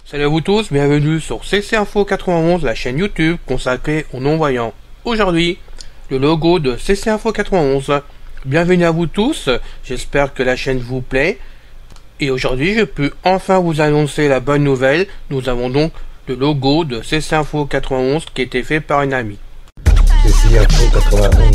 Salut à vous tous, bienvenue sur CC Info 91, la chaîne YouTube consacrée aux non-voyants. Aujourd'hui, le logo de CC Info 91. Bienvenue à vous tous, j'espère que la chaîne vous plaît. Et aujourd'hui, je peux enfin vous annoncer la bonne nouvelle. Nous avons donc le logo de CC Info 91 qui a été fait par une amie. CC Info 91,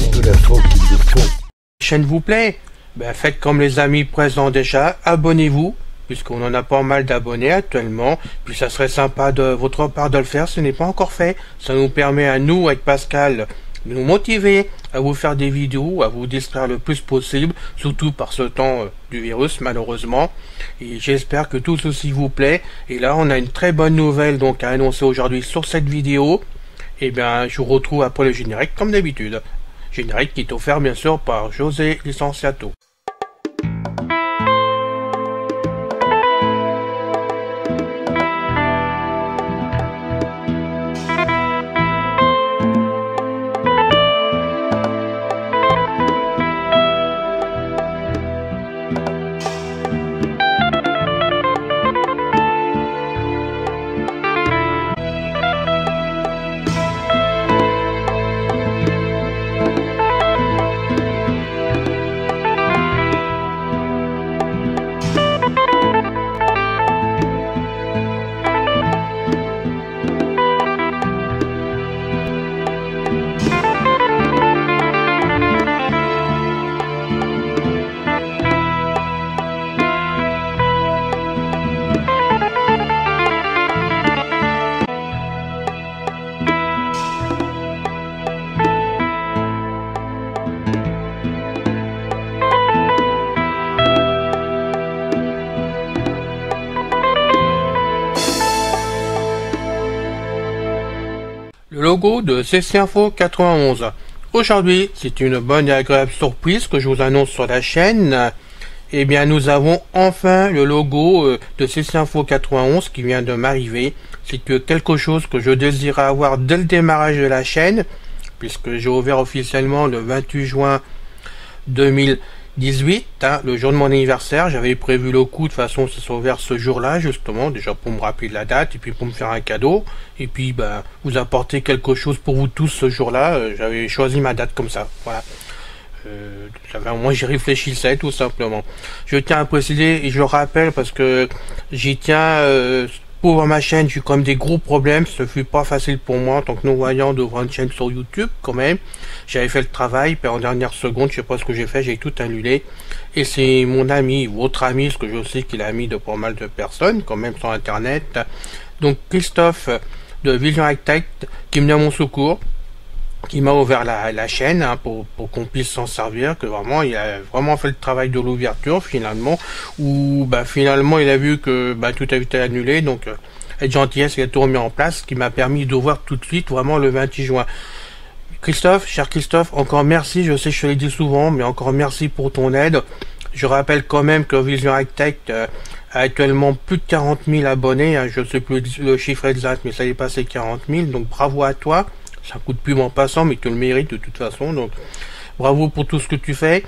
de l'info qu'il vous faut. La chaîne vous plaît? Ben, faites comme les amis présents déjà, abonnez-vous, puisqu'on en a pas mal d'abonnés actuellement, puis ça serait sympa de votre part de le faire, ce n'est pas encore fait. Ça nous permet à nous, avec Pascal, de nous motiver à vous faire des vidéos, à vous distraire le plus possible, surtout par ce temps du virus malheureusement. Et j'espère que tout ceci vous plaît. Et là, on a une très bonne nouvelle donc à annoncer aujourd'hui sur cette vidéo. Et bien, je vous retrouve après le générique comme d'habitude. Générique qui est offert bien sûr par José Licenciato. Le logo de CC Info 91. Aujourd'hui, c'est une bonne et agréable surprise que je vous annonce sur la chaîne. Eh bien, nous avons enfin le logo de CC Info 91 qui vient de m'arriver. C'est quelque chose que je désirais avoir dès le démarrage de la chaîne, puisque j'ai ouvert officiellement le 28 juin 2018, le jour de mon anniversaire. J'avais prévu le coup, de toute façon ça s'est ouvert ce jour-là justement, déjà pour me rappeler de la date et puis pour me faire un cadeau et puis ben vous apporter quelque chose pour vous tous ce jour-là. J'avais choisi ma date comme ça, voilà. Moi j'y réfléchissais tout simplement. Je tiens à préciser et je le rappelle parce que j'y tiens, pour ma chaîne, j'ai eu quand même des gros problèmes. Ce fut pas facile pour moi en tant que non-voyant d'ouvrir une chaîne sur YouTube quand même. J'avais fait le travail, puis en dernière seconde, je sais pas ce que j'ai fait, j'ai tout annulé. Et c'est mon ami, votre ami, parce que je sais qu'il a ami de pas mal de personnes, quand même sur internet. Donc Christophe de Vision Architect qui me vient à mon secours, qui m'a ouvert la chaîne pour qu'on puisse s'en servir, que vraiment il a vraiment fait le travail de l'ouverture finalement, où finalement il a vu que tout a été annulé, donc avec gentillesse il a tout remis en place, ce qui m'a permis d'ouvrir tout de suite vraiment le 28 juin. Christophe, cher Christophe, encore merci, je sais que je te l'ai dit souvent, mais encore merci pour ton aide. Je rappelle quand même que Vision Architect a actuellement plus de 40 000 abonnés, je ne sais plus le chiffre exact, mais ça est passé 40 000, donc bravo à toi. C'est un coup de pub en passant, mais tu le mérites de toute façon, donc bravo pour tout ce que tu fais.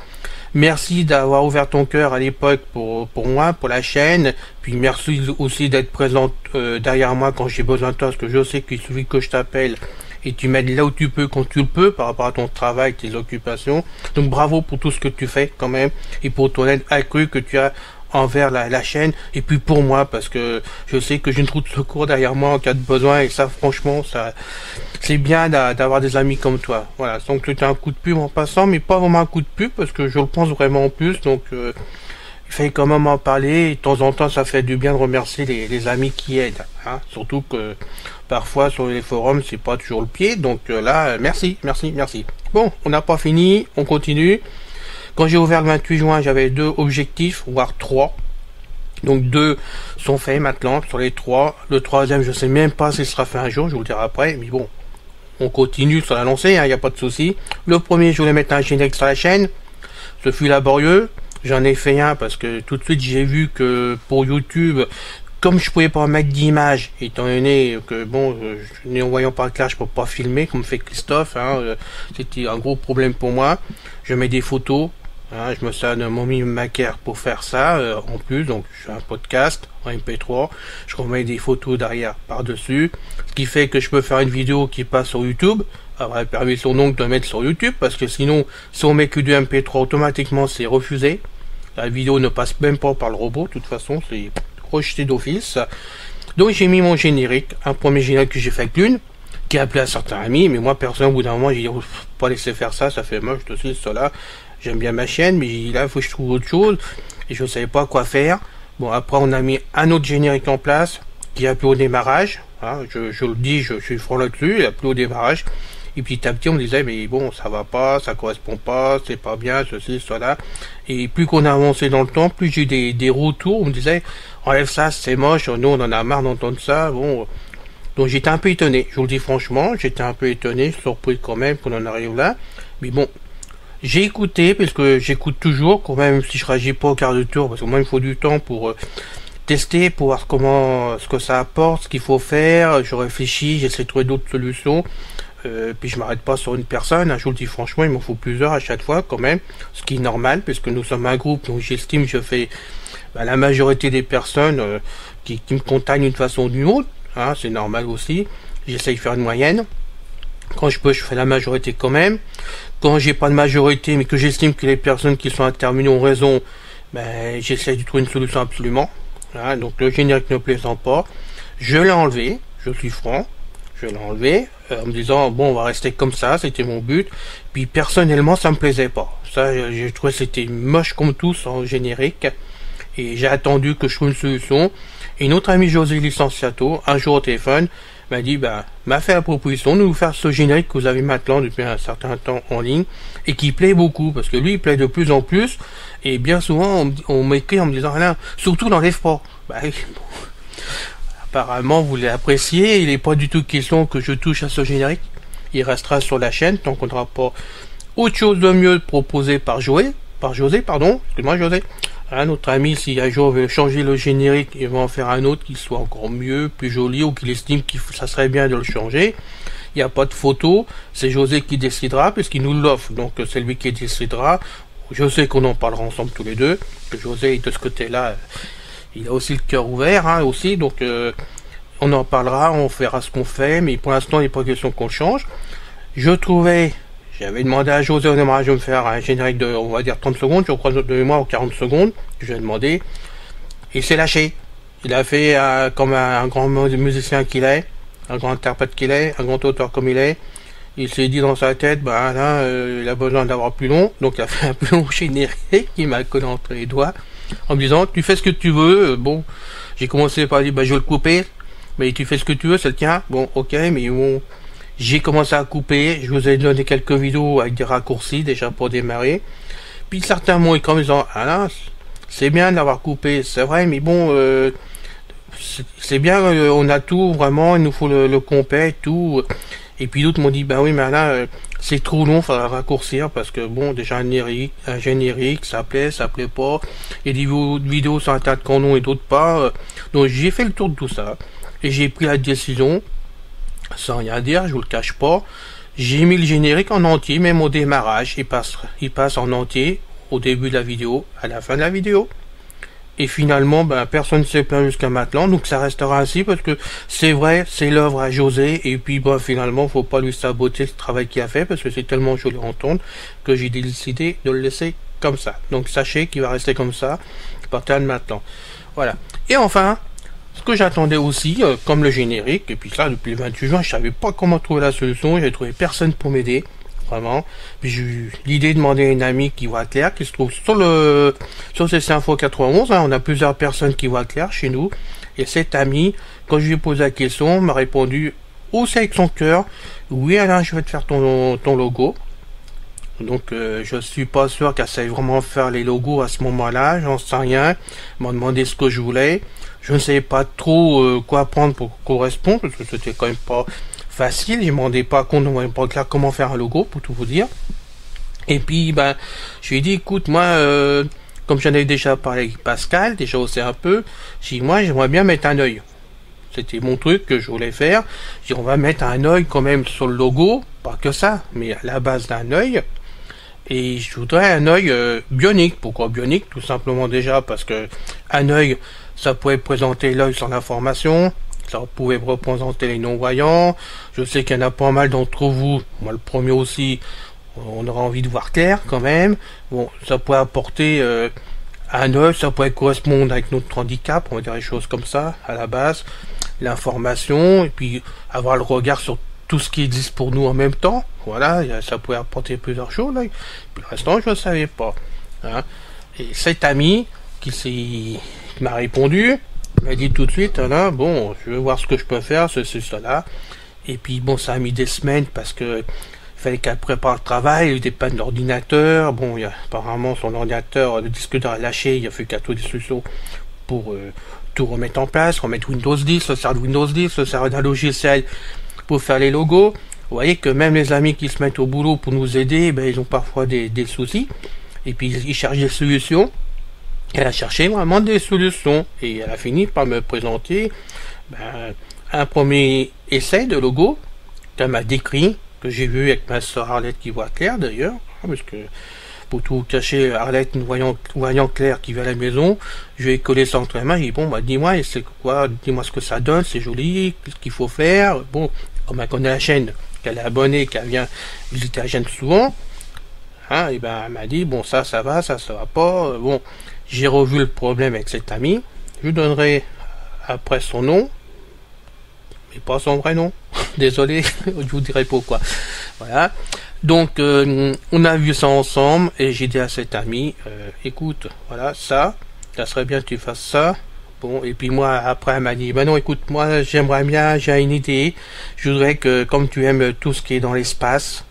Merci d'avoir ouvert ton cœur à l'époque pour moi, pour la chaîne, puis merci aussi d'être présente derrière moi quand j'ai besoin de toi, parce que je sais qu'il suffit que je t'appelle et tu m'aides là où tu peux, quand tu le peux, par rapport à ton travail, tes occupations. Donc bravo pour tout ce que tu fais quand même, et pour ton aide accrue que tu as envers la chaîne, et puis pour moi, parce que je sais que j'ai une roue de secours derrière moi en cas de besoin, et ça franchement, ça c'est bien d'avoir des amis comme toi. Voilà, donc c'était un coup de pub en passant, mais pas vraiment un coup de pub, parce que je le pense vraiment en plus, donc il fallait quand même en parler, et de temps en temps ça fait du bien de remercier les amis qui aident, surtout que parfois sur les forums c'est pas toujours le pied, donc là, merci. Bon, on n'a pas fini, on continue. Quand j'ai ouvert le 28 juin, j'avais 2 objectifs, voire 3. Donc 2 sont faits maintenant sur les 3. Le 3e, je sais même pas s'il sera fait un jour, je vous le dirai après. Mais bon, on continue sur la lancée, il n'y a pas de souci. Le premier, je voulais mettre un générique sur la chaîne. Ce fut laborieux. J'en ai fait un parce que tout de suite, j'ai vu que pour YouTube, comme je pouvais pas mettre d'image, étant donné que bon, en voyant pas clair, je peux pas filmer comme fait Christophe, c'était un gros problème pour moi. Je mets des photos, Hein, je me sers de mon Maker pour faire ça, en plus, donc je fais un podcast en MP3, je remets des photos derrière par-dessus, ce qui fait que je peux faire une vidéo qui passe sur YouTube, avoir la permission donc de mettre sur YouTube, parce que sinon, si on met que du MP3, automatiquement c'est refusé, la vidéo ne passe même pas par le robot, de toute façon, c'est rejeté d'office. Donc j'ai mis mon générique, un premier générique que j'ai fait avec l'une, qui a plu à certains amis, mais moi personne, au bout d'un moment, j'ai dit, oh, faut pas laisser faire ça, ça fait moche, ceci, cela. J'aime bien ma chaîne, mais là, il faut que je trouve autre chose, et je ne savais pas quoi faire. Bon, après, on a mis un autre générique en place, qui a plu au démarrage, hein, je le dis, je suis franc là-dessus, il a plu au démarrage, et petit à petit, on me disait, mais bon, ça va pas, ça correspond pas, c'est pas bien, ceci, cela. Et plus qu'on a avancé dans le temps, plus j'ai eu des retours, on me disait, enlève ça, c'est moche, nous, on en a marre d'entendre ça, bon. Donc j'étais un peu étonné, je vous le dis franchement, j'étais un peu étonné, surpris quand même qu'on en arrive là. Mais bon, j'ai écouté, parce que j'écoute toujours, quand même si je réagis pas au quart de tour, parce que moi il me faut du temps pour tester, pour voir ce que ça apporte, ce qu'il faut faire, je réfléchis, j'essaie de trouver d'autres solutions. Puis je m'arrête pas sur une personne, hein, je vous le dis franchement, il m'en faut plusieurs à chaque fois quand même, ce qui est normal, puisque nous sommes un groupe, donc j'estime je fais la majorité des personnes qui me contactent d'une façon ou d'une autre. Hein, c'est normal aussi. J'essaye de faire une moyenne. Quand je peux, je fais la majorité quand même. Quand j'ai pas de majorité, mais que j'estime que les personnes qui sont intervenues ont raison, ben, j'essaye de trouver une solution absolument. Hein, donc le générique ne plaisant pas, je l'ai enlevé. Je suis franc. Je l'ai enlevé en me disant bon, on va rester comme ça. C'était mon but. Puis personnellement, ça me plaisait pas. Ça, j'ai trouvé que c'était moche comme tout sans générique. Et j'ai attendu que je trouve une solution. Et notre ami José Licenciato, un jour au téléphone, m'a dit, m'a fait la proposition de nous faire ce générique que vous avez maintenant depuis un certain temps en ligne, et qui plaît beaucoup, parce que lui, il plaît de plus en plus, et bien souvent, on m'écrit en me disant, Alain, surtout n'enlève pas. Oui, bon. Apparemment, vous l'appréciez, il n'est pas du tout question que je touche à ce générique. Il restera sur la chaîne, tant qu'on n'aura pas autre chose de mieux proposé par José, excuse-moi José. Notre ami, si un jour veut changer le générique et va en faire un autre qui soit encore mieux, plus joli, ou qu'il estime que ça serait bien de le changer, il n'y a pas de photo, c'est José qui décidera, puisqu'il nous l'offre, donc c'est lui qui décidera. Je sais qu'on en parlera ensemble tous les deux, que José, de ce côté-là, il a aussi le cœur ouvert, hein, aussi, donc on en parlera, on verra ce qu'on fait, mais pour l'instant, il n'est pas question qu'on le change. J'avais demandé à José au démarrage de me faire un générique de, on va dire 30 secondes, je crois de mémoire, ou 40 secondes, que j'ai demandé. Il s'est lâché. Il a fait comme un grand musicien qu'il est, un grand interprète qu'il est, un grand auteur comme il est. Il s'est dit dans sa tête, là, il a besoin d'avoir plus long, donc il a fait un plus long générique, il m'a collé entre les doigts, en me disant, tu fais ce que tu veux. Bon, j'ai commencé par dire, je vais le couper, mais tu fais ce que tu veux, c'est le tien. Bon, ok, mais bon... J'ai commencé à couper, je vous ai donné quelques vidéos avec des raccourcis déjà pour démarrer. Puis certains m'ont écrit en me disant, là, c'est bien d'avoir coupé, c'est vrai, mais bon, c'est bien, on a tout, vraiment, il nous faut le complet et tout. Et puis d'autres m'ont dit, oui, mais là, c'est trop long, il faudra raccourcir, parce que bon, déjà un générique, ça plaît pas. Il y a des vidéos sur un tas de canons et d'autres pas. Donc j'ai fait le tour de tout ça. Et j'ai pris la décision, sans rien dire, je vous le cache pas, j'ai mis le générique en entier, même au démarrage, il passe en entier, au début de la vidéo, à la fin de la vidéo. Et finalement, personne ne s'est plaint jusqu'à maintenant, donc ça restera ainsi, parce que c'est vrai, c'est l'œuvre à José, et puis finalement, faut pas lui saboter ce travail qu'il a fait, parce que c'est tellement joli à entendre, que j'ai décidé de le laisser comme ça. Donc sachez qu'il va rester comme ça, à partir de maintenant. Voilà. Et enfin, ce que j'attendais aussi, comme le générique, et puis ça, depuis le 28 juin, je savais pas comment trouver la solution, j'ai trouvé personne pour m'aider, vraiment. Puis j'ai eu l'idée de demander à une amie qui voit clair, qui se trouve sur CC Info 91, on a plusieurs personnes qui voient clair chez nous, et cette amie, quand je lui ai posé la question, m'a répondu, aussi avec son cœur, oui Alain, je vais te faire ton logo. Donc je suis pas sûr qu'elle savait vraiment faire les logos à ce moment-là, j'en sais rien. Elle m'a demandé ce que je voulais. Je ne savais pas trop quoi prendre pour correspondre, parce que c'était quand même pas facile. Je ne me rendais pas compte, on ne voyait pas clair comment faire un logo, pour tout vous dire. Et puis je lui ai dit, écoute, moi, comme j'en avais déjà parlé avec Pascal, déjà aussi un peu, j'ai dit, moi j'aimerais bien mettre un œil. C'était mon truc que je voulais faire. J'ai dit, on va mettre un œil quand même sur le logo, pas que ça, mais à la base d'un œil. Et je voudrais un œil bionique. Pourquoi bionique? Tout simplement déjà parce que un œil, ça pouvait présenter l'œil sans l'information, ça pouvait représenter les non-voyants. Je sais qu'il y en a pas mal d'entre vous, moi le premier aussi, on aura envie de voir clair quand même. Bon, ça pourrait apporter un œil, ça pourrait correspondre avec notre handicap, on va dire les choses comme ça, à la base. L'information, et puis avoir le regard sur tout ce qui existe pour nous en même temps. Voilà, ça pouvait apporter plusieurs choses. Là. Pour l'instant, je ne savais pas. Hein. Et cet ami qui m'a répondu, m'a dit tout de suite, là, bon, je vais voir ce que je peux faire, ceci, cela. Et puis, bon, ça a mis des semaines parce que fallait qu'elle prépare le travail, il y a des pannes d'ordinateur. Bon, apparemment, son ordinateur, le disque dur a lâché, il a fait 4 solutions pour tout remettre en place, remettre Windows 10, le serveur de Windows 10, le serveur d'un logiciel pour faire les logos. Vous voyez que même les amis qui se mettent au boulot pour nous aider, ben, ils ont parfois des soucis. Et puis ils cherchent des solutions. Elle a cherché vraiment des solutions. Et elle a fini par me présenter un premier essai de logo qu'elle m'a décrit, que j'ai vu avec ma soeur Arlette qui voit clair d'ailleurs. Parce que pour tout cacher, Arlette, nous voyant clair qui vient à la maison, je vais coller ça entre les mains, j'ai dit bon bah dis-moi c'est quoi, dis-moi ce que ça donne, c'est joli, qu'est-ce qu'il faut faire. Bon, comme elle connaît la chaîne, qu'elle est abonnée, qu'elle vient visiter la chaîne souvent, hein, et ben elle m'a dit bon ça va, ça va pas. Bon, j'ai revu le problème avec cet ami, je lui donnerai après son nom, mais pas son vrai nom. Désolé, je vous dirai pourquoi. Voilà. Donc, on a vu ça ensemble et j'ai dit à cet ami, écoute, voilà, ça serait bien que tu fasses ça. Bon, et puis moi, après, elle m'a dit, ben non, écoute, moi, j'aimerais bien, j'ai une idée. Je voudrais que, comme tu aimes tout ce qui est dans l'espace,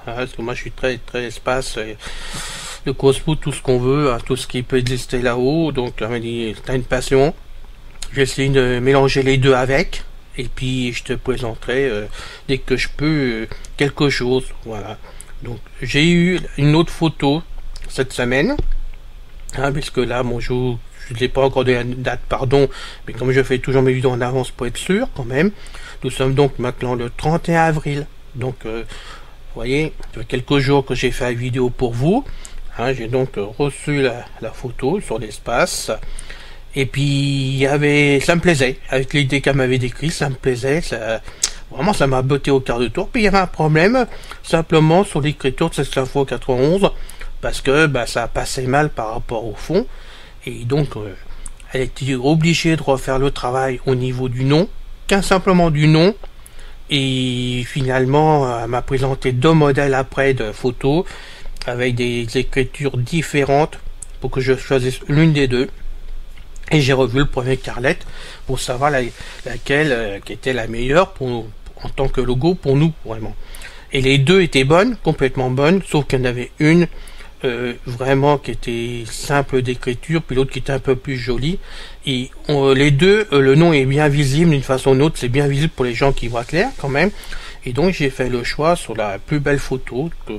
hein, parce que moi, je suis très, très espace, le cosmos, tout ce qu'on veut, hein, tout ce qui peut exister là-haut. Donc, elle m'a dit, t'as une passion. J'ai essayé de mélanger les deux avec. Et puis je te présenterai dès que je peux quelque chose. Voilà. Donc j'ai eu une autre photo cette semaine, hein, puisque là bon, je ne l'ai pas encore de la date, pardon, mais comme je fais toujours mes vidéos en avance pour être sûr quand même, nous sommes donc maintenant le 31 avril. Donc vous voyez, il y a quelques jours que j'ai fait la vidéo pour vous. Hein, j'ai donc reçu la photo sur l'espace. Et puis ça me plaisait, avec l'idée qu'elle m'avait décrite, ça me plaisait, vraiment ça m'a botté au quart de tour. Puis il y avait un problème, simplement sur l'écriture de cette info 91, parce que ça passait mal par rapport au fond, et donc elle était obligée de refaire le travail au niveau du nom, qu'un simplement du nom, et finalement elle m'a présenté 2 modèles après de photos, avec des écritures différentes, pour que je choisisse l'une des deux. Et j'ai revu le premier Arlette pour savoir laquelle qui était la meilleure en tant que logo pour nous, vraiment. Et les deux étaient bonnes, complètement bonnes, sauf qu'il y en avait une vraiment qui était simple d'écriture, puis l'autre qui était un peu plus jolie. Et les deux, le nom est bien visible d'une façon ou d'une autre, c'est bien visible pour les gens qui voient clair quand même. Et donc j'ai fait le choix sur la plus belle photo que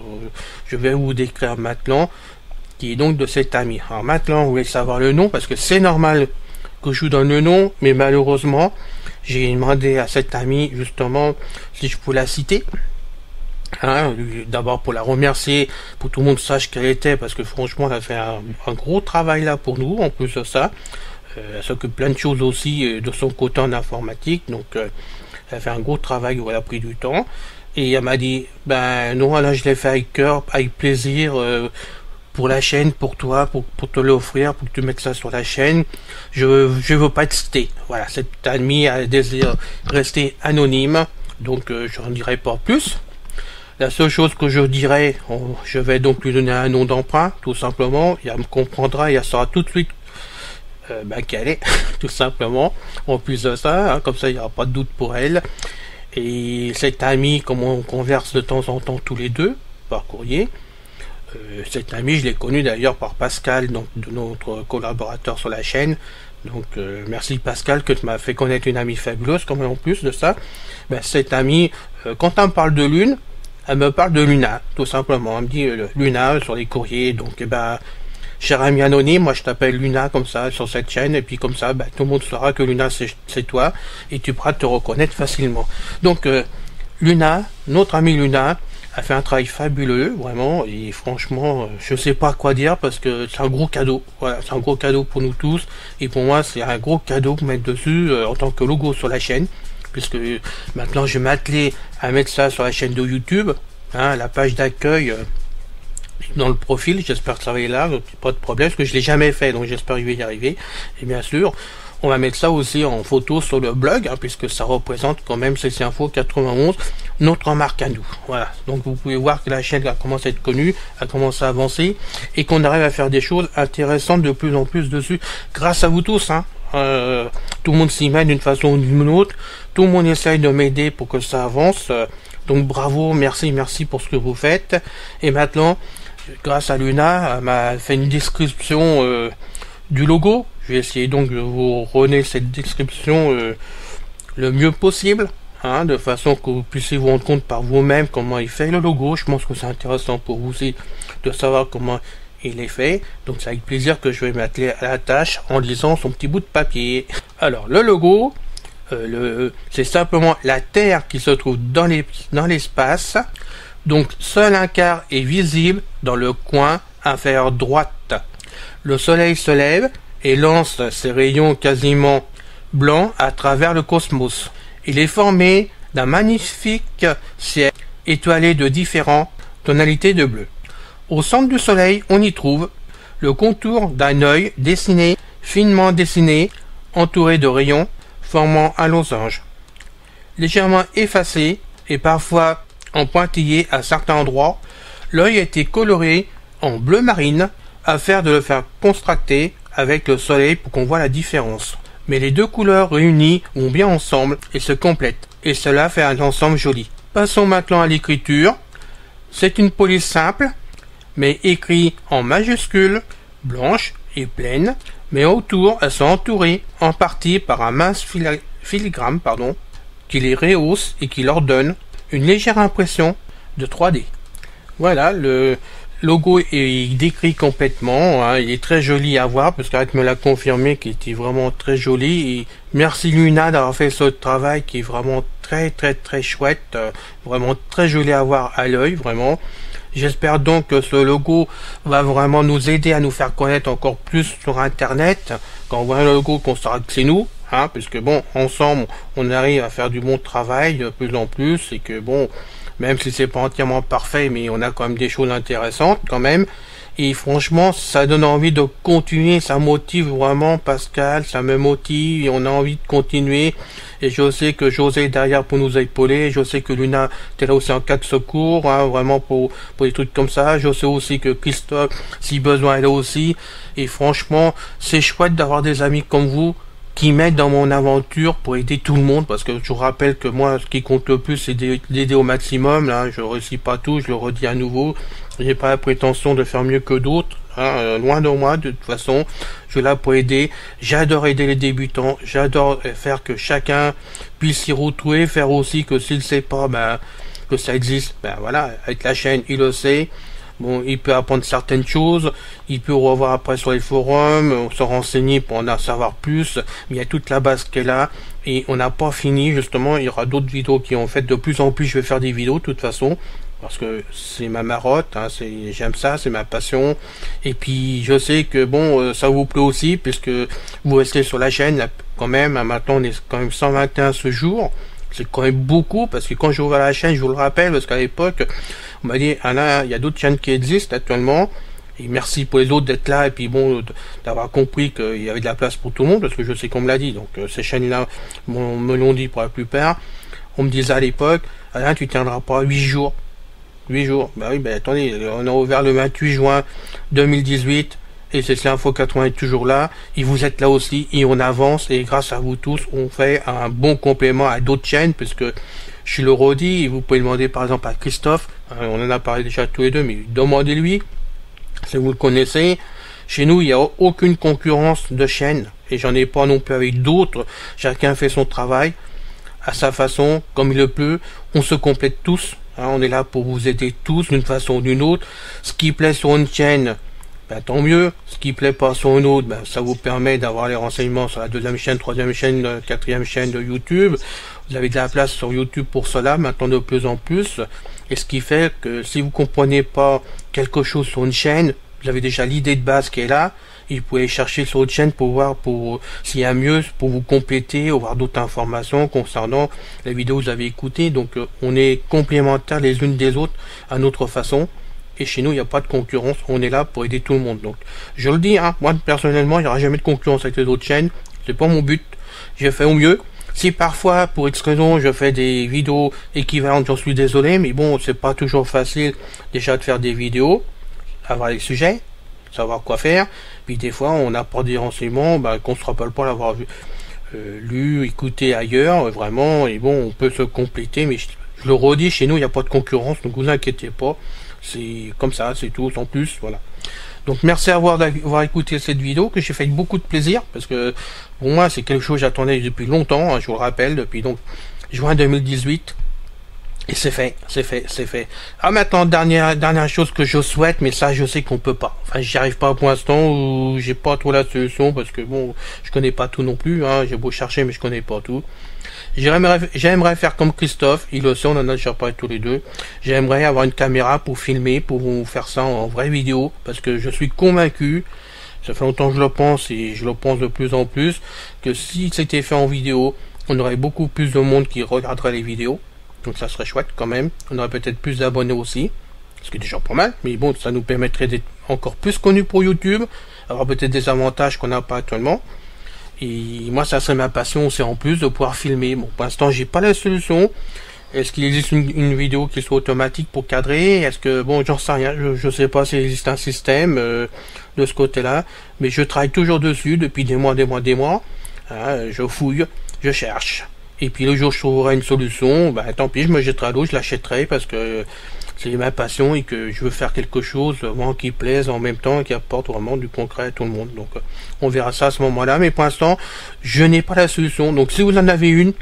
je vais vous décrire maintenant, qui est donc de cet ami. Alors maintenant, vous voulez savoir le nom, parce que c'est normal que je vous donne le nom, mais malheureusement, j'ai demandé à cet ami, justement, si je pouvais la citer. Hein, d'abord pour la remercier, pour que tout le monde sache qu'elle était, parce que franchement, elle a fait un gros travail là pour nous, en plus de ça. Elle s'occupe plein de choses aussi de son côté en informatique, donc elle a fait un gros travail où elle a pris du temps. Et elle m'a dit, ben non, là je l'ai fait avec cœur, avec plaisir, pour la chaîne, pour toi, pour te l'offrir, pour que tu mettes ça sur la chaîne. Je veux pas être cité. Voilà, cet ami a désir rester anonyme, donc j'en dirai pas plus. La seule chose que je dirais, je vais donc lui donner un nom d'emprunt, tout simplement. Et elle me comprendra et elle saura tout de suite qu'elle est, tout simplement. En plus de ça, hein, comme ça il n'y aura pas de doute pour elle. Et cet ami, comme on converse de temps en temps tous les deux, par courrier, cet ami, je l'ai connu d'ailleurs par Pascal, donc de notre collaborateur sur la chaîne. Donc merci Pascal que tu m'as fait connaître une amie fabuleuse, comme en plus de ça. Cette amie, quand elle me parle de Lune, elle me parle de Luna, tout simplement. Elle me dit Luna sur les courriers, donc cher ami anonyme, moi je t'appelle Luna comme ça sur cette chaîne, et puis comme ça tout le monde saura que Luna c'est toi, et tu pourras te reconnaître facilement. Donc Luna, notre amie Luna, a fait un travail fabuleux, vraiment, et franchement, je sais pas quoi dire parce que c'est un gros cadeau. Voilà, c'est un gros cadeau pour nous tous, et pour moi, c'est un gros cadeau pour mettre dessus en tant que logo sur la chaîne, puisque maintenant je vais m'atteler à mettre ça sur la chaîne de YouTube, hein, la page d'accueil dans le profil. J'espère que ça va y là, pas de problème, parce que je l'ai jamais fait, donc j'espère qu'il va y arriver. Et bien sûr, on va mettre ça aussi en photo sur le blog, hein, puisque ça représente quand même CC Info 91, notre marque à nous. Voilà. Donc vous pouvez voir que la chaîne a commencé à être connue, a commencé à avancer, et qu'on arrive à faire des choses intéressantes de plus en plus dessus, grâce à vous tous, hein. Tout le monde s'y met d'une façon ou d'une autre, tout le monde essaye de m'aider pour que ça avance, donc bravo, merci pour ce que vous faites. Et maintenant, grâce à Luna, elle m'a fait une description du logo. Je vais essayer donc de vous redonner cette description le mieux possible, hein, de façon que vous puissiez vous rendre compte par vous-même comment il fait le logo. Je pense que c'est intéressant pour vous aussi de savoir comment il est fait. Donc c'est avec plaisir que je vais m'atteler à la tâche en lisant son petit bout de papier. Alors le logo, c'est simplement la Terre qui se trouve dans l'espace. Donc seul un quart est visible dans le coin inférieur droite. Le soleil se lève et lance ses rayons quasiment blancs à travers le cosmos. Il est formé d'un magnifique ciel étoilé de différentes tonalités de bleu. Au centre du soleil, on y trouve le contour d'un œil dessiné, finement dessiné, entouré de rayons, formant un losange. Légèrement effacé et parfois en pointillé à certains endroits, l'œil a été coloré en bleu marine afin de le faire contracter avec le soleil pour qu'on voit la différence. Mais les deux couleurs réunies vont bien ensemble et se complètent, et cela fait un ensemble joli. Passons maintenant à l'écriture. C'est une police simple, mais écrit en majuscules, blanche et pleine, mais autour elles sont entourées en partie par un mince filigrane qui les rehausse et qui leur donne une légère impression de 3D. Voilà, le logo est décrit complètement, hein, il est très joli à voir parce qu'Arrête me l'a confirmé qu'il était vraiment très joli, et merci Luna d'avoir fait ce travail qui est vraiment très chouette, vraiment très joli à voir à l'œil, vraiment. J'espère donc que ce logo va vraiment nous aider à nous faire connaître encore plus sur internet. Quand on voit un logo, qu'on saura que c'est nous, hein, puisque bon, ensemble on arrive à faire du bon travail de plus en plus, et que bon, même si c'est pas entièrement parfait, mais on a quand même des choses intéressantes quand même. Et franchement, ça donne envie de continuer, ça motive vraiment Pascal, ça me motive et on a envie de continuer. Et je sais que José est derrière pour nous épauler, je sais que Luna est là aussi en cas de secours, hein, vraiment pour des trucs comme ça. Je sais aussi que Christophe, si besoin, est là aussi. Et franchement, c'est chouette d'avoir des amis comme vous qui m'aident dans mon aventure pour aider tout le monde, parce que je vous rappelle que moi ce qui compte le plus c'est d'aider au maximum, là je réussis pas tout, je le redis à nouveau, j'ai pas la prétention de faire mieux que d'autres, hein, loin de moi, de toute façon je suis là pour aider, j'adore aider les débutants, j'adore faire que chacun puisse s'y retrouver, faire aussi que s'il sait pas, que ça existe, voilà, avec la chaîne il le sait. Bon, il peut apprendre certaines choses, il peut revoir après sur les forums, se renseigner pour en savoir plus, mais il y a toute la base qui est là, et on n'a pas fini, justement, il y aura d'autres vidéos qui ont fait, de plus en plus je vais faire des vidéos de toute façon, parce que c'est ma marotte, hein, j'aime ça, c'est ma passion, et puis je sais que bon, ça vous plaît aussi, puisque vous restez sur la chaîne, là, quand même, hein, maintenant on est quand même 121 ce jour, c'est quand même beaucoup, parce que quand j'ai ouvert la chaîne, je vous le rappelle, parce qu'à l'époque, on m'a dit, ah là, il y a d'autres chaînes qui existent actuellement, et merci pour les autres d'être là, et puis bon, d'avoir compris qu'il y avait de la place pour tout le monde, parce que je sais qu'on me l'a dit, donc ces chaînes-là me l'ont dit pour la plupart. On me disait à l'époque, Alain, tu tiendras pas 8 jours. 8 jours, bah oui, attendez, on a ouvert le 28 juin 2018, et CC Info 80 est toujours là, et vous êtes là aussi, et on avance, et grâce à vous tous, on fait un bon complément à d'autres chaînes, puisque je le redis, et vous pouvez demander par exemple à Christophe, on en a parlé déjà tous les deux, mais demandez-lui, si vous le connaissez. Chez nous, il n'y a aucune concurrence de chaîne, et j'en ai pas non plus avec d'autres, chacun fait son travail, à sa façon, comme il le peut, on se complète tous, hein, on est là pour vous aider tous, d'une façon ou d'une autre. Ce qui plaît sur une chaîne, tant mieux. Ce qui plaît pas sur une autre, ça vous permet d'avoir les renseignements sur la deuxième chaîne, troisième chaîne, quatrième chaîne de YouTube. Vous avez de la place sur YouTube pour cela, maintenant de plus en plus. Et ce qui fait que si vous comprenez pas quelque chose sur une chaîne, vous avez déjà l'idée de base qui est là. Et vous pouvez chercher sur votre chaîne pour voir s'il y a mieux pour vous compléter ou voir d'autres informations concernant les vidéos que vous avez écoutées. Donc on est complémentaires les unes des autres à notre façon. Et chez nous, il n'y a pas de concurrence. On est là pour aider tout le monde. Donc je le dis, hein, moi personnellement, il n'y aura jamais de concurrence avec les autres chaînes. C'est pas mon but. J'ai fait au mieux. Si parfois, pour X raison, je fais des vidéos équivalentes, j'en suis désolé, mais bon, c'est pas toujours facile déjà de faire des vidéos, avoir les sujets, savoir quoi faire, puis des fois on apporte des renseignements qu'on se rappelle pas l'avoir vu, lu, écouté ailleurs, vraiment, et bon, on peut se compléter, mais je le redis, chez nous il n'y a pas de concurrence, donc vous inquiétez pas, c'est comme ça, c'est tout, sans plus, voilà. Donc merci d'avoir écouté cette vidéo que j'ai fait avec beaucoup de plaisir parce que pour moi c'est quelque chose que j'attendais depuis longtemps, hein, je vous le rappelle, depuis donc juin 2018 et c'est fait. Ah maintenant dernière chose que je souhaite, mais ça je sais qu'on peut pas. Enfin j'y arrive pas pour l'instant ou j'ai pas trop la solution parce que bon je connais pas tout non plus, hein, j'ai beau chercher mais je connais pas tout. J'aimerais faire comme Christophe, il le sait, on en a déjà parlé tous les deux. J'aimerais avoir une caméra pour filmer, pour vous faire ça en vraie vidéo, parce que je suis convaincu, ça fait longtemps que je le pense et je le pense de plus en plus, que si c'était fait en vidéo, on aurait beaucoup plus de monde qui regarderait les vidéos. Donc ça serait chouette quand même. On aurait peut-être plus d'abonnés aussi, ce qui est déjà pas mal, mais bon, ça nous permettrait d'être encore plus connus pour YouTube, avoir peut-être des avantages qu'on n'a pas actuellement. Et moi, ça serait ma passion, c'est en plus de pouvoir filmer. Bon, pour l'instant, j'ai pas la solution. Est-ce qu'il existe une vidéo qui soit automatique pour cadrer? Est-ce que, bon, j'en sais rien. Je sais pas s'il existe un système de ce côté-là. Mais je travaille toujours dessus depuis des mois. Hein, je fouille, je cherche. Et puis le jour où je trouverai une solution, tant pis, je me jetterai à l'eau, je l'achèterai parce que c'est ma passion et que je veux faire quelque chose vraiment qui plaise en même temps et qui apporte vraiment du concret à tout le monde. Donc on verra ça à ce moment-là, mais pour l'instant je n'ai pas la solution. Donc si vous en avez une,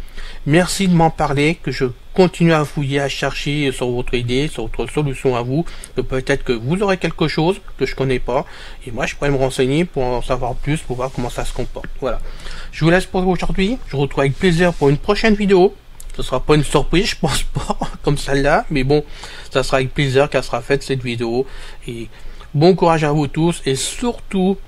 merci de m'en parler, que je continue à fouiller, à chercher sur votre idée, sur votre solution à vous, que peut-être que vous aurez quelque chose que je connais pas et moi je pourrais me renseigner pour en savoir plus, pour voir comment ça se comporte. Voilà, je vous laisse pour aujourd'hui, je vous retrouve avec plaisir pour une prochaine vidéo. Ce sera pas une surprise, je pense pas, comme celle-là, mais bon, ça sera avec plaisir qu'elle sera faite cette vidéo. Et bon courage à vous tous, et surtout,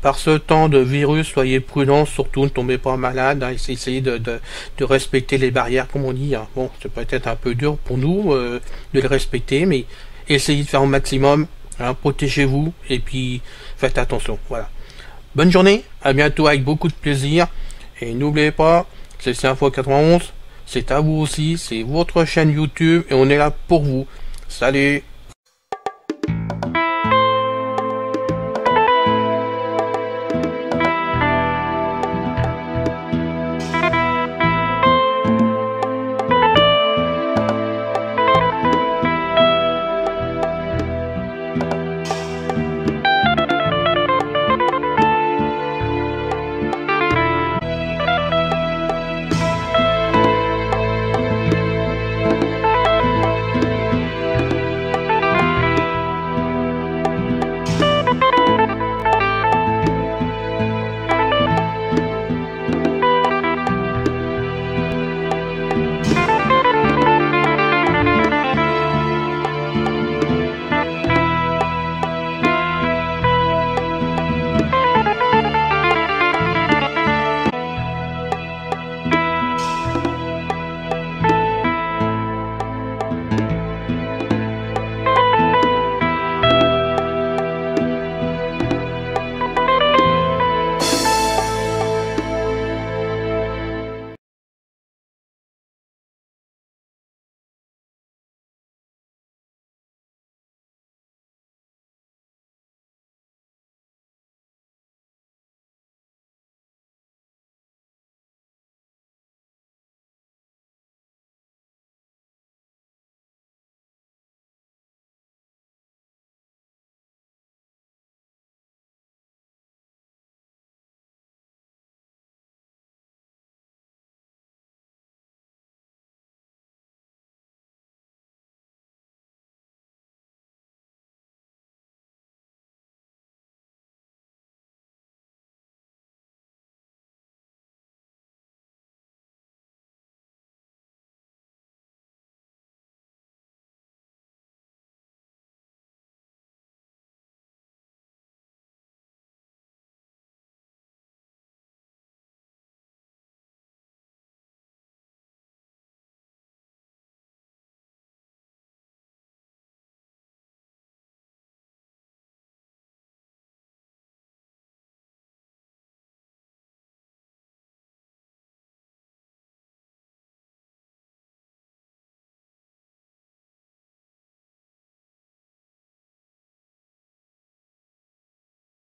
par ce temps de virus, soyez prudents, surtout ne tombez pas malade, hein, essayez de respecter les barrières, comme on dit. Hein. Bon, c'est peut-être un peu dur pour nous de les respecter, mais essayez de faire au maximum, hein, protégez-vous, et puis faites attention. Voilà. Bonne journée, à bientôt avec beaucoup de plaisir, et n'oubliez pas, c'est Info91. C'est à vous aussi, c'est votre chaîne YouTube et on est là pour vous. Salut!